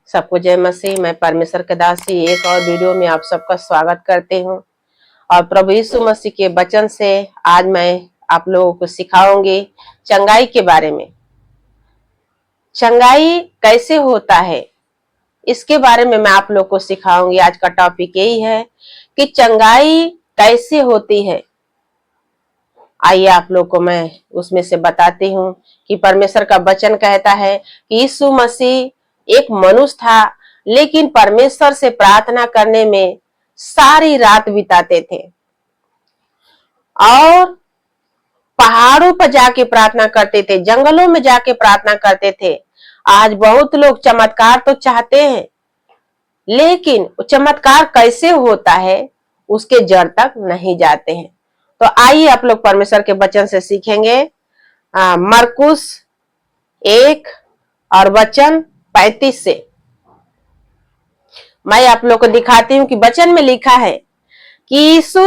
सबको जय मसीह। मैं परमेश्वर के दासी एक और वीडियो में आप सबका स्वागत करती हूँ। और प्रभु यीशु मसीह के वचन से आज मैं आप लोगों को सिखाऊंगी चंगाई के बारे में। चंगाई कैसे होता है इसके बारे में मैं आप लोग को सिखाऊंगी। आज का टॉपिक यही है कि चंगाई कैसे होती है। आइए आप लोग को मैं उसमें से बताती हूँ कि परमेश्वर का वचन कहता है कि यीशु मसीह एक मनुष्य था, लेकिन परमेश्वर से प्रार्थना करने में सारी रात बिताते थे और पहाड़ों पर जाके प्रार्थना करते थे, जंगलों में जाके प्रार्थना करते थे। आज बहुत लोग चमत्कार तो चाहते हैं, लेकिन चमत्कार कैसे होता है उसके जड़ तक नहीं जाते हैं। तो आइए आप लोग परमेश्वर के वचन से सीखेंगे। मरकुस 1 और वचन 35 से मैं आप लोग को दिखाती हूँ कि वचन में लिखा है कि यीशु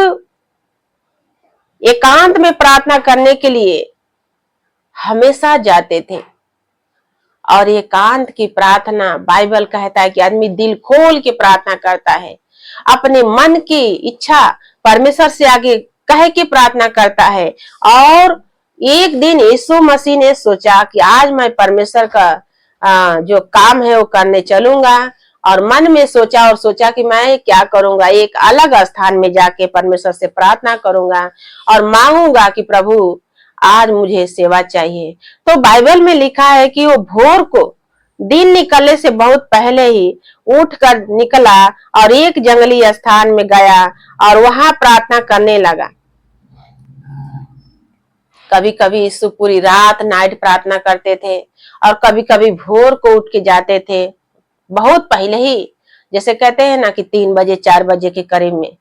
एकांत में प्रार्थना करने के लिए हमेशा जाते थे। और एकांत की प्रार्थना बाइबल कहता है कि आदमी दिल खोल के प्रार्थना करता है, अपने मन की इच्छा परमेश्वर से आगे कह के प्रार्थना करता है। और एक दिन यीशु मसीह ने सोचा कि आज मैं परमेश्वर का जो काम है वो करने चलूंगा। और मन में सोचा कि मैं क्या करूंगा, एक अलग स्थान में जाके परमेश्वर से प्रार्थना करूंगा और मांगूंगा कि प्रभु आज मुझे सेवा चाहिए। तो बाइबल में लिखा है कि वो भोर को दिन निकलने से बहुत पहले ही उठ कर निकला और एक जंगली स्थान में गया और वहां प्रार्थना करने लगा। कभी कभी यीशु पूरी रात नाइट प्रार्थना करते थे और कभी कभी भोर को उठ के जाते थे, बहुत पहले ही, जैसे कहते हैं ना कि 3 बजे 4 बजे के करीब में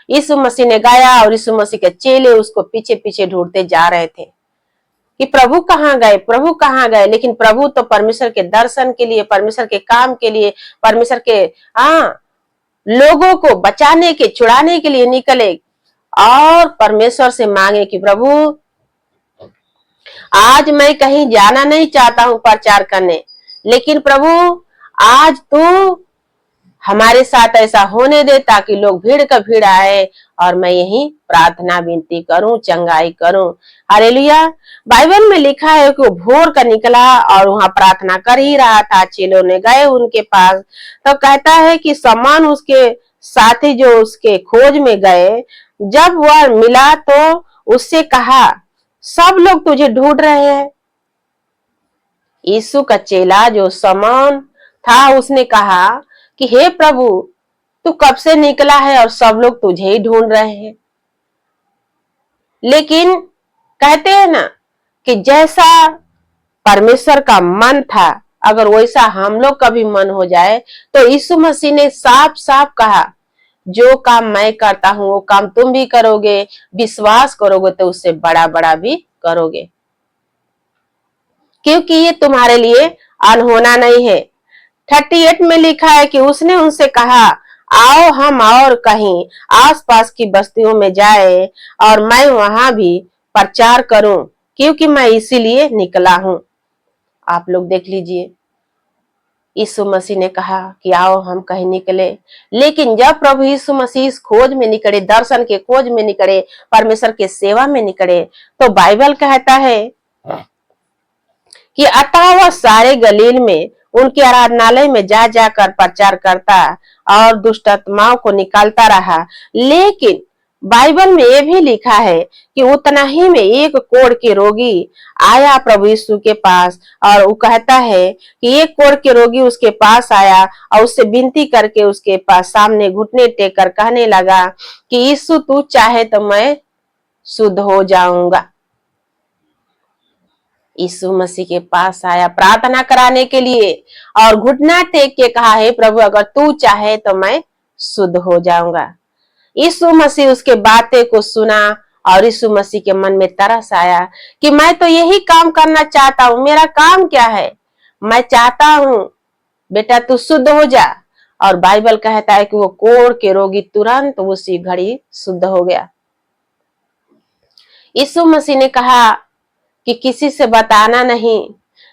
यीशु मसीह ने गाया और यीशु मसीह के चेले उसको पीछे पीछे ढूंढते जा रहे थे कि प्रभु कहाँ गए, प्रभु कहाँ गए। लेकिन प्रभु तो परमेश्वर के दर्शन के लिए, परमेश्वर के काम के लिए, परमेश्वर के लोगों को बचाने के, छुड़ाने के लिए निकले और परमेश्वर से मांगे कि प्रभु आज मैं कहीं जाना नहीं चाहता हूं प्रचार करने, लेकिन प्रभु आज तू हमारे साथ ऐसा होने दे ताकि लोग भीड़ का भीड़ आए और मैं यही प्रार्थना विनती करूं, चंगाई करूं। हालेलुया। बाइबल में लिखा है कि वो भोर का निकला और वहां प्रार्थना कर ही रहा था। चेलों ने गए उनके पास, तो कहता है कि समान उसके साथी जो उसके खोज में गए, जब वह मिला तो उससे कहा सब लोग तुझे ढूंढ रहे हैं। यीशु का चेला जो समान था उसने कहा कि हे प्रभु तू कब से निकला है और सब लोग तुझे ही ढूंढ रहे हैं। लेकिन कहते हैं ना कि जैसा परमेश्वर का मन था, अगर वैसा हम लोग का भी मन हो जाए तो यीशु मसीह ने साफ साफ कहा जो काम मैं करता हूं वो काम तुम भी करोगे, विश्वास करोगे तो उससे बड़ा बड़ा भी करोगे, क्योंकि ये तुम्हारे लिए अनहोना नहीं है। 38 में लिखा है कि उसने उनसे कहा आओ हम और कहीं आसपास की बस्तियों में जाए और मैं वहां भी प्रचार करूं, क्योंकि मैं इसीलिए निकला हूं। आप लोग देख लीजिए, यीशु मसीह ने कहा कि आओ हम कहीं निकले, लेकिन जब प्रभु यीशु मसीह इस खोज में निकले, दर्शन के खोज में निकले, परमेश्वर के सेवा में निकले, तो बाइबल कहता है कि अतः वह सारे गलील में उनके आराधनालय में जा जाकर प्रचार करता और दुष्ट आत्माओं को निकालता रहा। लेकिन बाइबल में यह भी लिखा है कि उतना ही में एक कोढ़ के रोगी आया प्रभु यीशु के पास, और वो कहता है कि एक कोढ़ के रोगी उसके पास आया और उससे विनती करके उसके पास सामने घुटने टेक कर कहने लगा कि यीशु तू चाहे तो मैं शुद्ध हो जाऊंगा। यीशु मसीह के पास आया प्रार्थना कराने के लिए और घुटना टेक के कहा है प्रभु अगर तू चाहे तो मैं शुद्ध हो जाऊंगा। यीशु मसीह उसके बातें को सुना और यीशु मसीह के मन में तरस आया कि मैं तो यही काम करना चाहता हूं, मेरा काम क्या है, मैं चाहता हूं बेटा तू शुद्ध हो जा। और बाइबल कहता है कि वो कोढ़ के रोगी तुरंत उसी घड़ी शुद्ध हो गया। यीशु मसीह ने कहा कि किसी से बताना नहीं,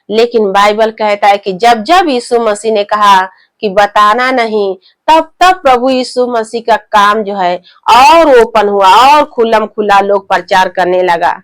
लेकिन बाइबल कहता है कि जब जब यीशु मसीह ने कहा कि बताना नहीं, तब तब प्रभु यीशु मसीह का काम जो है और ओपन हुआ और खुल्लम खुल्ला लोग प्रचार करने लगा।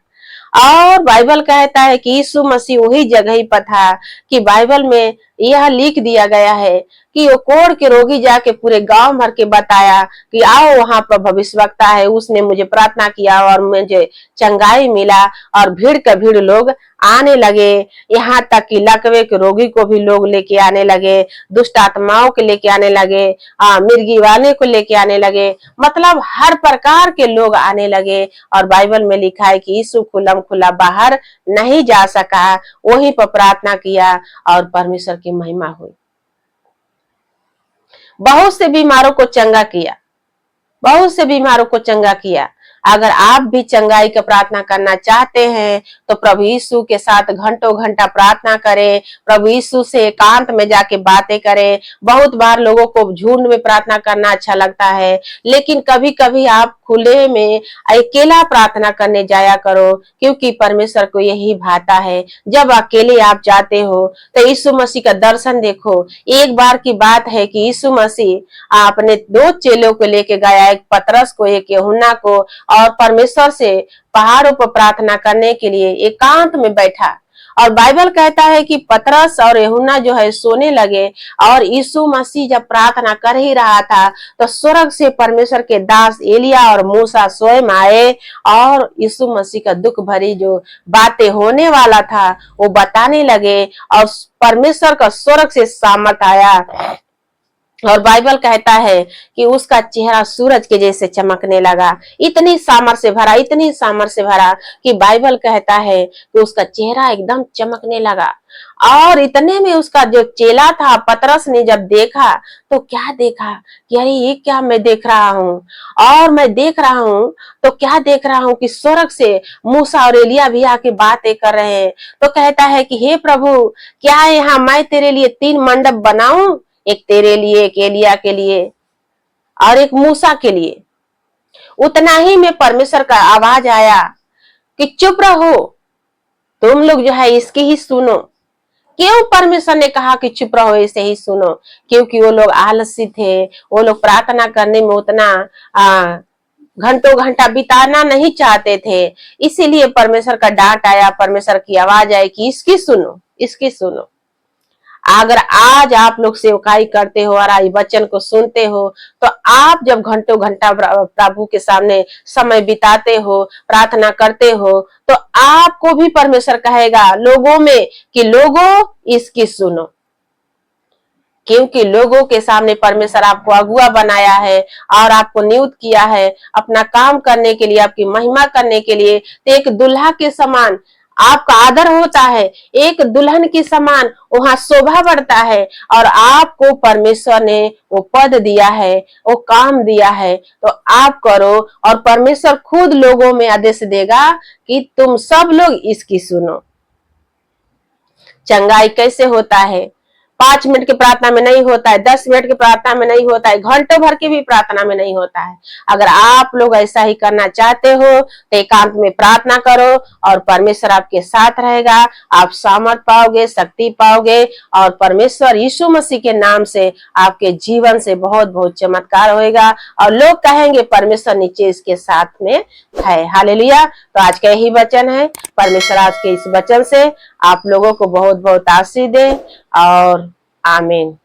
और बाइबल कहता है कि यीशु मसीह वही जगह पर था कि बाइबल में यह लिख दिया गया है कि वो कोढ़ के रोगी जाके पूरे गांव भर के बताया कि आओ वहां पर भविष्यवक्ता है, उसने मुझे प्रार्थना किया और मुझे चंगाई मिला। और भीड़ का भीड़ लोग आने लगे, यहाँ तक कि लकवे के रोगी को भी लोग लेके आने लगे, दुष्ट आत्माओं के लेके आने लगे, मिर्गी वाले को लेके आने लगे, मतलब हर प्रकार के लोग आने लगे। और बाइबल में लिखा है कि यीशु खुल्लम खुल्ला बाहर नहीं जा सका, वहीं पर प्रार्थना किया और परमेश्वर की महिमा हुई। बहुत से बीमारों को चंगा किया, बहुत से बीमारों को चंगा किया। अगर आप भी चंगाई का प्रार्थना करना चाहते हैं तो प्रभु यीशु के साथ घंटों घंटा प्रार्थना करें, प्रभु यीशु से एकांत में जाके बातें करें। बहुत बार लोगों को झुंड में प्रार्थना करना अच्छा लगता है, लेकिन कभी कभी आप खुले में अकेला प्रार्थना करने जाया करो, क्योंकि परमेश्वर को यही भाता है। जब अकेले आप जाते हो तो यीशु मसीह का दर्शन देखो। एक बार की बात है कि यीशु मसीह अपने 2 चेलों को लेके गया, एक पतरस को, एक यूहन्ना को, और परमेश्वर से पहाड़ों पर प्रार्थना करने के लिए एकांत में बैठा। और बाइबल कहता है कि पतरस और यूहन्ना जो है सोने लगे, और यीशु मसीह जब प्रार्थना कर ही रहा था तो स्वर्ग से परमेश्वर के दास एलिया और मूसा स्वयं आए और यीशु मसीह का दुख भरी जो बातें होने वाला था वो बताने लगे, और परमेश्वर का स्वर्ग से सामर्थ आया। और बाइबल कहता है कि उसका चेहरा सूरज के जैसे चमकने लगा, इतनी सामर्थ से भरा, इतनी सामर्थ से भरा कि बाइबल कहता है कि उसका चेहरा एकदम चमकने लगा। और इतने में उसका जो चेला था पतरस ने जब देखा तो क्या देखा कि अरे ये क्या मैं देख रहा हूँ, और मैं देख रहा हूँ तो क्या देख रहा हूँ कि स्वर्ग से मूसा और एलिया भी आके बातें कर रहे हैं। तो कहता है कि हे प्रभु, क्या यहाँ मैं तेरे लिए 3 मंडप बनाऊं, एक तेरे लिए, एक एलिया के लिए और एक मूसा के लिए। उतना ही में परमेश्वर का आवाज आया कि चुप रहो, तुम लोग जो है इसकी ही सुनो। क्यों परमेश्वर ने कहा कि चुप रहो, इसे ही सुनो? क्योंकि वो लोग आलसी थे, वो लोग प्रार्थना करने में उतना घंटों घंटा बिताना नहीं चाहते थे। इसीलिए परमेश्वर का डांट आया, परमेश्वर की आवाज आई कि इसकी सुनो, इसकी सुनो। अगर आज आप लोग सेवकाई करते हो और आई वचन को सुनते हो तो आप जब घंटों घंटा प्रभु के सामने समय बिताते हो, प्रार्थना करते हो, तो आपको भी परमेश्वर कहेगा लोगों में कि लोगों इसकी सुनो। क्योंकि लोगों के सामने परमेश्वर आपको अगुआ बनाया है और आपको नियुक्त किया है अपना काम करने के लिए, आपकी महिमा करने के लिए। तो एक दुल्हा के समान आपका आदर होता है, एक दुल्हन की समान वहां शोभा बढ़ता है, और आपको परमेश्वर ने वो पद दिया है, वो काम दिया है, तो आप करो। और परमेश्वर खुद लोगों में आदेश देगा कि तुम सब लोग इसकी सुनो। चंगाई कैसे होता है? 5 मिनट की प्रार्थना में नहीं होता है, 10 मिनट की प्रार्थना में नहीं होता है, घंटों भर की भी प्रार्थना में नहीं होता है। अगर आप लोग ऐसा ही करना चाहते हो तो एकांत में प्रार्थना करो और परमेश्वर आपके साथ रहेगा। आप सामर्थ पाओगे, शक्ति पाओगे, और परमेश्वर यीशु मसीह के नाम से आपके जीवन से बहुत बहुत चमत्कार होएगा, और लोग कहेंगे परमेश्वर नीचे इसके साथ में है। हालेलुया। तो आज का यही वचन है। परमेश्वर आज के इस वचन से आप लोगों को बहुत बहुत आशीष दे, और आमीन।